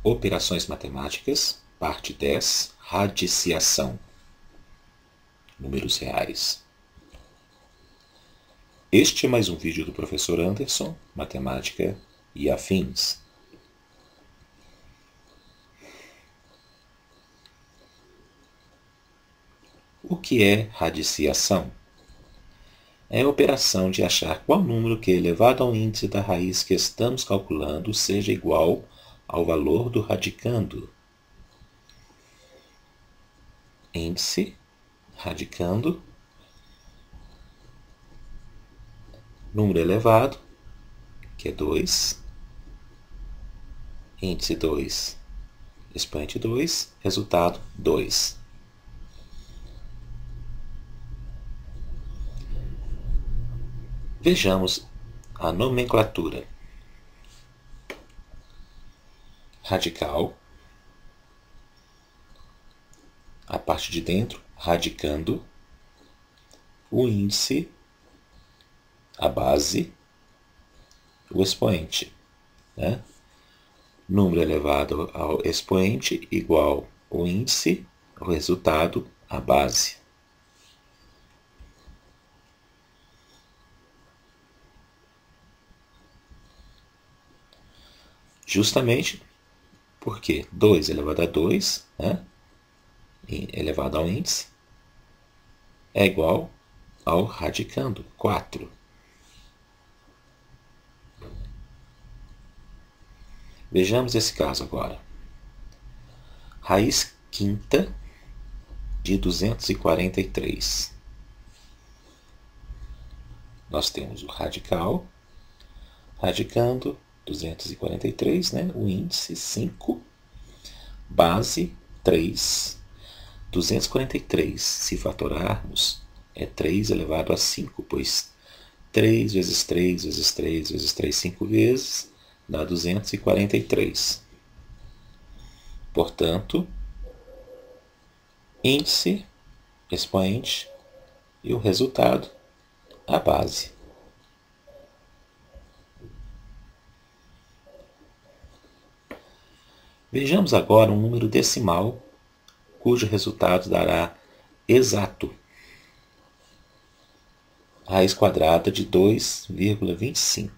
Operações matemáticas, parte 10, radiciação. Números reais. Este é mais um vídeo do professor Anderson, matemática e afins. O que é radiciação? É a operação de achar qual número que, elevado ao índice da raiz que estamos calculando, seja igual ao valor do radicando. Índice, radicando, número elevado, que é 2, índice 2, expoente 2, resultado 2. Vejamos a nomenclatura. Radical, a parte de dentro, radicando, o índice, a base, o expoente, né? Número elevado ao expoente igual o índice, o resultado, a base. Justamente porque 2 elevado a 2, né, elevado ao índice, é igual ao radicando, 4. Vejamos esse caso agora. Raiz quinta de 243. Nós temos o radical, radicando, 243, né? O índice 5, base 3. 243, se fatorarmos, é 3 elevado a 5, pois 3 vezes 3 vezes 3 vezes 3, 5 vezes, dá 243. Portanto, índice, expoente e o resultado, a base. Vejamos agora um número decimal, cujo resultado dará exato. Raiz quadrada de 2,25.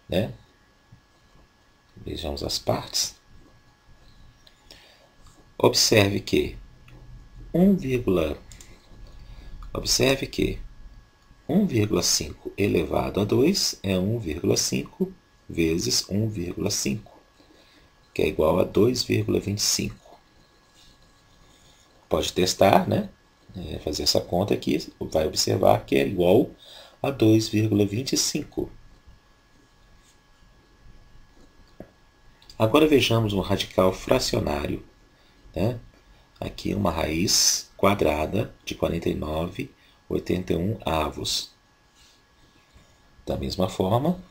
Né? Vejamos as partes. Observe que 1,5 elevado a 2 é 1,5 vezes 1,5, que é igual a 2,25. Pode testar, né? Fazer essa conta aqui, vai observar que é igual a 2,25. Agora vejamos um radical fracionário, né? Aqui uma raiz quadrada de 49,81 avos. Da mesma forma,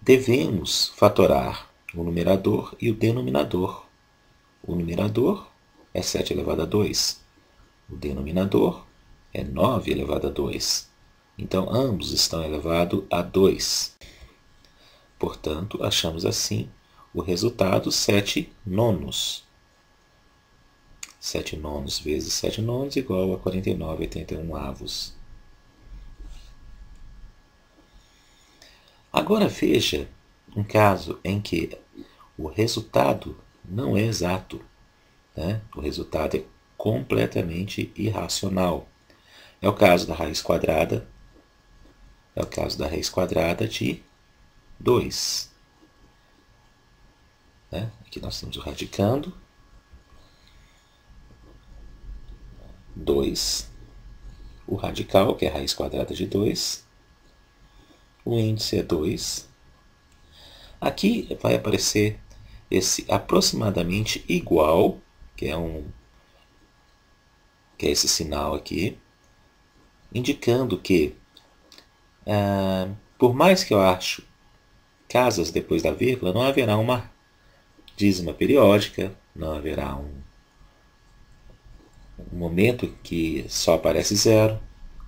devemos fatorar o numerador e o denominador. O numerador é 7 elevado a 2. O denominador é 9 elevado a 2. Então, ambos estão elevados a 2. Portanto, achamos assim o resultado 7 nonos. 7 nonos vezes 7 nonos igual a 49,81 avos. Agora veja um caso em que o resultado não é exato, né? O resultado é completamente irracional. É o caso da raiz quadrada. É o caso da raiz quadrada de 2. Né? Aqui nós temos o radicando. 2. O radical, que é a raiz quadrada de 2. O índice é 2. Aqui vai aparecer esse aproximadamente igual, que é esse sinal aqui, indicando que, por mais que eu acho casas depois da vírgula, não haverá uma dízima periódica, não haverá um momento que só aparece zero,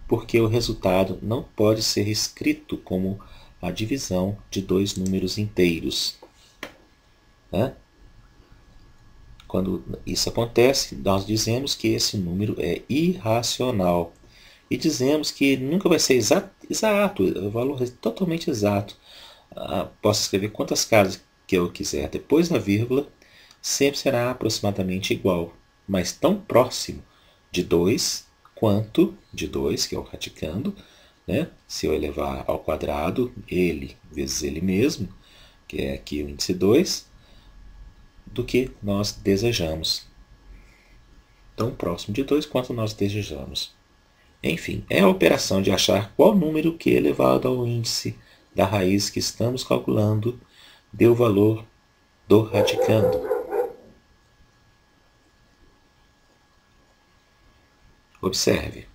porque o resultado não pode ser escrito como a divisão de dois números inteiros. Né? Quando isso acontece, nós dizemos que esse número é irracional. E dizemos que nunca vai ser exato, o valor é totalmente exato. Posso escrever quantas casas que eu quiser depois da vírgula, sempre será aproximadamente igual, mas tão próximo de 2 quanto de 2, que é o radicando, né? Se eu elevar ao quadrado, ele vezes ele mesmo, que é aqui o índice 2, do que nós desejamos. Tão próximo de 2 quanto nós desejamos. Enfim, é a operação de achar qual número que elevado ao índice da raiz que estamos calculando deu o valor do radicando. Observe.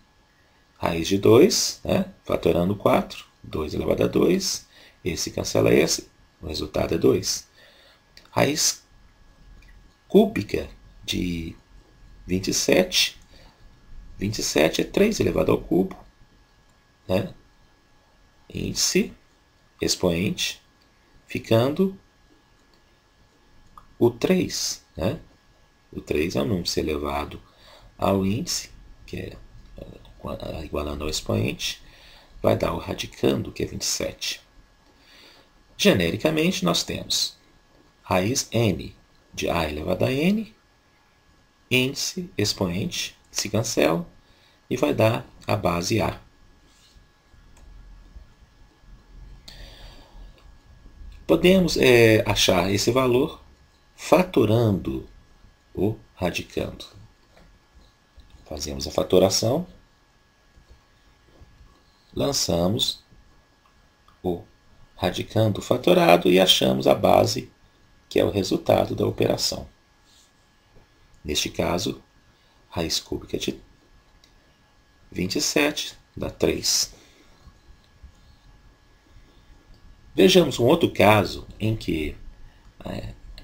Raiz de 2, né? Fatorando 4, 2 elevado a 2, esse cancela esse, o resultado é 2. Raiz cúbica de 27, 27 é 3 elevado ao cubo, né? Índice, expoente, ficando o 3, né? O 3 é o número ser elevado ao índice, que é igualando ao expoente, vai dar o radicando, que é 27. Genericamente, nós temos raiz n de a elevado a n, índice, expoente, se cancela, e vai dar a base a. Podemos achar esse valor fatorando o radicando. Fazemos a fatoração, lançamos o radicando fatorado e achamos a base, que é o resultado da operação. Neste caso, raiz cúbica de 27 dá 3. Vejamos um outro caso em que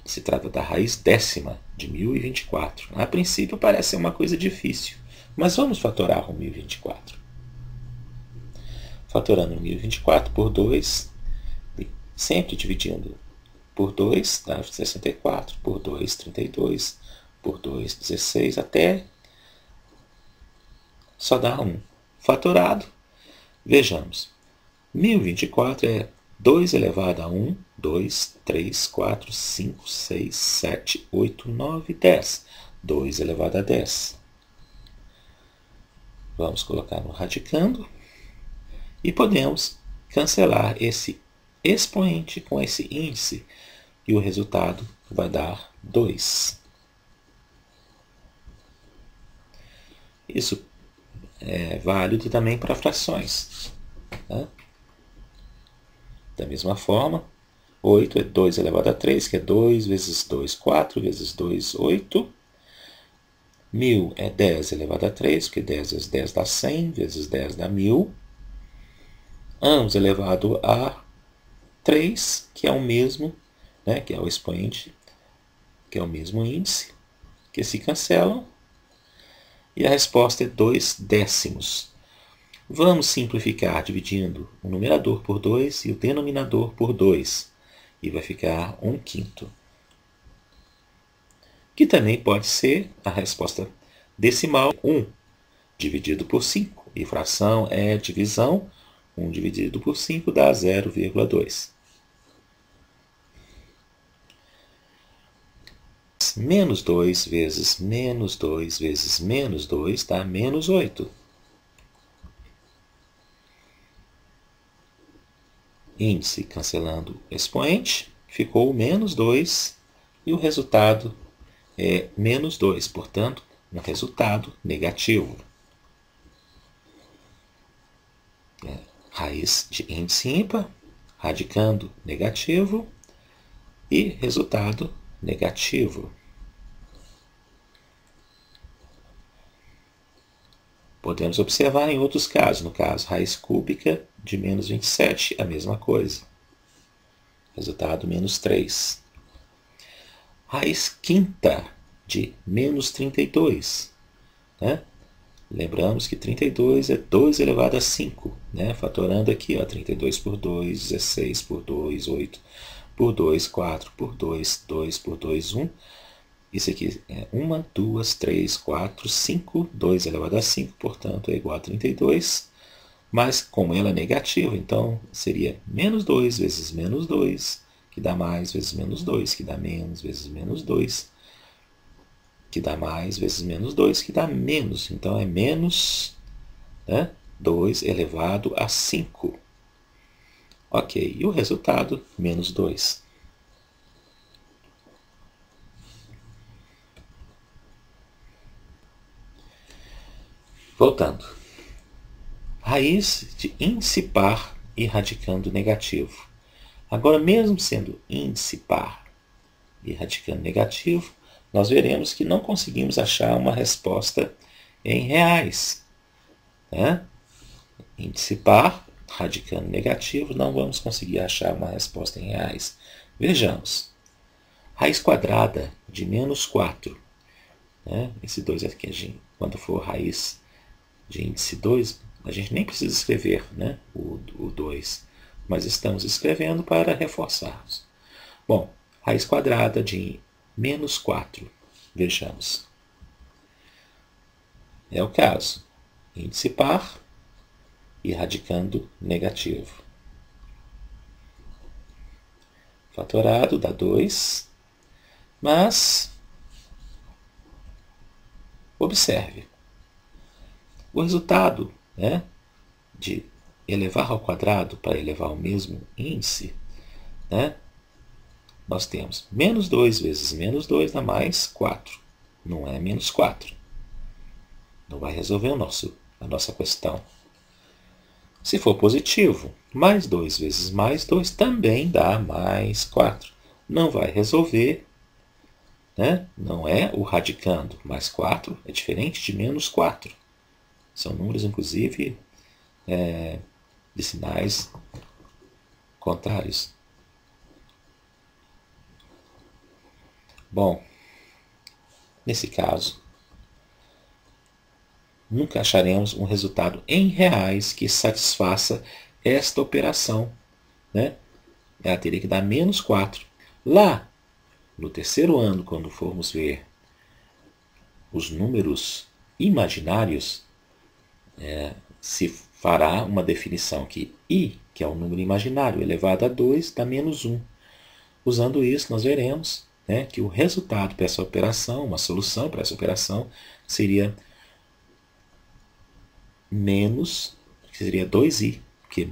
se trata da raiz décima de 1024. A princípio parece ser uma coisa difícil, mas vamos fatorar o 1024. Fatorando o 1024 por 2, sempre dividindo por 2, dá 64, por 2, 32, por 2, 16, até só dá 1. Fatorado, vejamos, 1024 é 2 elevado a 1, 2, 3, 4, 5, 6, 7, 8, 9, 10. 2 elevado a 10. Vamos colocar no radicando e podemos cancelar esse expoente com esse índice e o resultado vai dar 2. Isso é válido também para frações. Né? Da mesma forma, 8 é 2 elevado a 3, que é 2 vezes 2, 4 vezes 2, 8. 1000 é 10 elevado a 3, porque 10 vezes 10 dá 100, vezes 10 dá 1000. Ambos elevado a 3, que é o mesmo, né, que é o expoente, que é o mesmo índice, que se cancelam. E a resposta é 2 décimos. Vamos simplificar dividindo o numerador por 2 e o denominador por 2. E vai ficar 1/5. Que também pode ser a resposta decimal 1 dividido por 5. E fração é divisão. 1 dividido por 5 dá 0,2. Menos 2 vezes menos 2 vezes menos 2 dá menos 8. Índice cancelando expoente, ficou menos 2 e o resultado é menos 2, portanto, um resultado negativo. Raiz de índice ímpar, radicando negativo e resultado negativo. Podemos observar em outros casos. No caso, raiz cúbica de menos 27, a mesma coisa. Resultado, menos 3. Raiz quinta de menos 32. Né? Lembramos que 32 é 2 elevado a 5, né? Fatorando aqui, ó, 32 por 2, 16 por 2, 8 por 2, 4 por 2, 2 por 2, 1. Isso aqui é 1, 2, 3, 4, 5, 2 elevado a 5, portanto, é igual a 32. Mas, como ela é negativa, então seria menos 2 vezes menos 2, que dá mais vezes menos 2, que dá menos vezes menos 2, que dá mais vezes menos 2, que dá menos. Então, é menos, né, 2 elevado a 5. Ok, e o resultado, menos 2. Voltando. Raiz de índice par e radicando negativo. Agora, mesmo sendo índice par e radicando negativo, nós veremos que não conseguimos achar uma resposta em reais, né? Índice par, radicando negativo, não vamos conseguir achar uma resposta em reais. Vejamos. Raiz quadrada de menos 4. Né? Esse 2 aqui, quando for raiz de índice 2, a gente nem precisa escrever, né, o 2, mas estamos escrevendo para reforçarmos. Bom, raiz quadrada de menos 4. Vejamos. É o caso. Índice par e radicando negativo. Fatorado dá 2, mas observe. O resultado, né, de elevar ao quadrado para elevar ao mesmo índice, né, nós temos menos 2 vezes menos 2 dá mais 4. Não é menos 4. Não vai resolver a nossa questão. Se for positivo, mais 2 vezes mais 2 também dá mais 4. Não vai resolver, né? Não é o radicando. Mais 4 é diferente de menos 4. São números, inclusive, de sinais contrários. Bom, nesse caso, nunca acharemos um resultado em reais que satisfaça esta operação, né? Ela teria que dar menos 4. Lá, no terceiro ano, quando formos ver os números imaginários, se fará uma definição que i, que é o número imaginário, elevado a 2, dá menos 1. Usando isso, nós veremos, né, que o resultado para essa operação, uma solução para essa operação, seria menos, que seria 2i, porque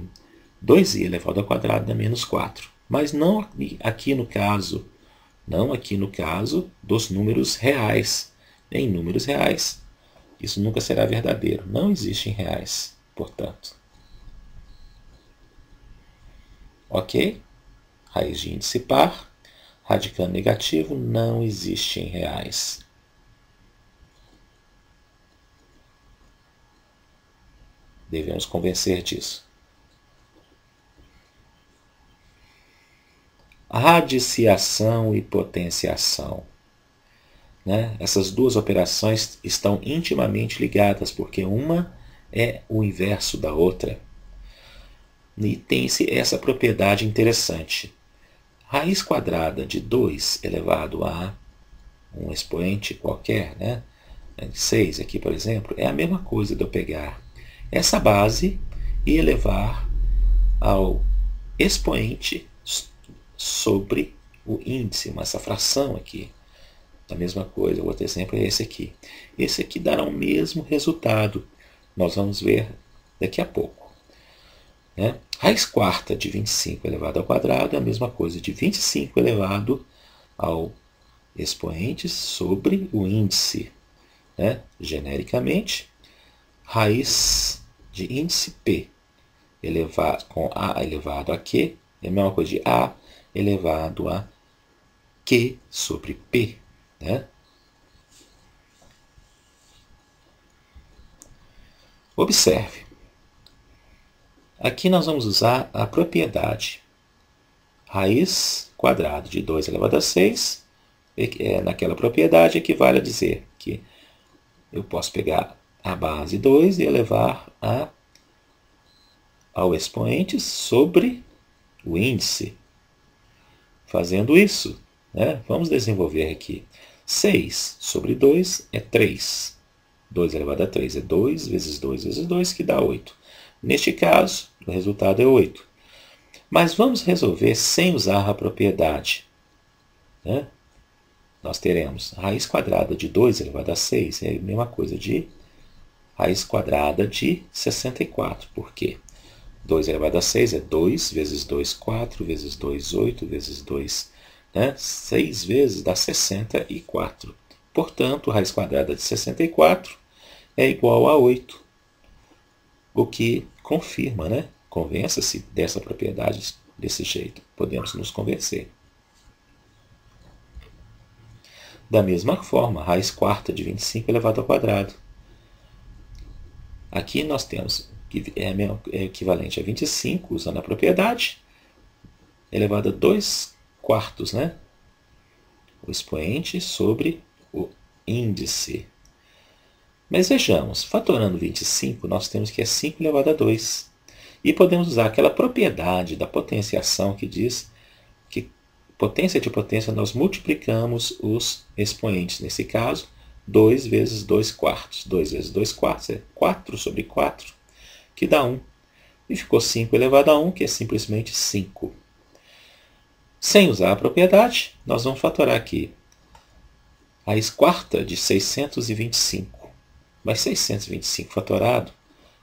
2i elevado ao quadrado dá menos 4. Mas não aqui no caso, dos números reais. Em números reais, isso nunca será verdadeiro. Não existe em reais, portanto. Ok? Raiz de índice par, radicando negativo, não existe em reais. Devemos convencer disso. Radiciação e potenciação. Né? Essas duas operações estão intimamente ligadas, porque uma é o inverso da outra. E tem-se essa propriedade interessante. Raiz quadrada de 2 elevado a um expoente qualquer, né? 6 aqui, por exemplo, é a mesma coisa de eu pegar essa base e elevar ao expoente sobre o índice, essa fração aqui. A mesma coisa, o outro exemplo é esse aqui. Esse aqui dará o mesmo resultado. Nós vamos ver daqui a pouco. Né? Raiz quarta de 25 elevado ao quadrado é a mesma coisa de 25 elevado ao expoente sobre o índice. Né? Genericamente, raiz de índice P com A elevado a Q é a mesma coisa de A elevado a Q sobre P. Né? Observe. Aqui nós vamos usar a propriedade raiz quadrada de 2 elevado a 6. Naquela propriedade equivale a dizer que eu posso pegar a base 2 e elevar ao expoente sobre o índice. Fazendo isso, né, vamos desenvolver aqui. 6 sobre 2 é 3. 2 elevado a 3 é 2 vezes 2 vezes 2, que dá 8. Neste caso, o resultado é 8. Mas vamos resolver sem usar a propriedade, né? Nós teremos raiz quadrada de 2 elevado a 6, é a mesma coisa de raiz quadrada de 64. Por quê? 2 elevado a 6 é 2 vezes 2, 4, vezes 2, 8, vezes 2, né? 6 vezes dá 64. Portanto, raiz quadrada de 64 é igual a 8, o que confirma, né? Convença-se dessa propriedade desse jeito. Podemos nos convencer. Da mesma forma, raiz quarta de 25 elevado ao quadrado. Aqui nós temos que é equivalente a 25, usando a propriedade, elevado a 2 quartos, né? O expoente sobre o índice. Mas vejamos, fatorando 25, nós temos que é 5 elevado a 2. E podemos usar aquela propriedade da potenciação que diz que potência de potência nós multiplicamos os expoentes. Nesse caso, 2 vezes 2 quartos. 2 vezes 2 quartos é 4 sobre 4, que dá 1. E ficou 5 elevado a 1, que é simplesmente 5. Sem usar a propriedade, nós vamos fatorar aqui raiz quarta de 625. Mas 625 fatorado,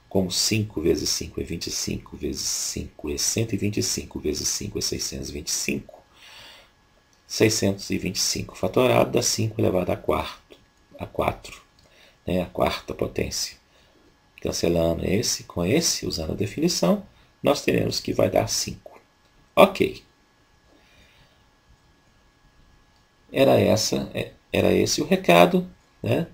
como 5 vezes 5 é 25, vezes 5 é 125, vezes 5 é 625. 625 fatorado dá 5 elevado a 4, né? A quarta potência. Cancelando esse com esse, usando a definição, nós teremos que vai dar 5. Ok. Era esse o recado, né?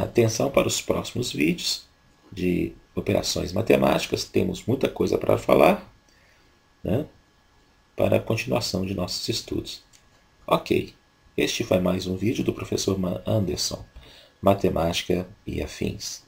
Atenção para os próximos vídeos de operações matemáticas. Temos muita coisa para falar, né? Para a continuação de nossos estudos. Ok. Este foi mais um vídeo do professor Anderson, Matemática e Afins.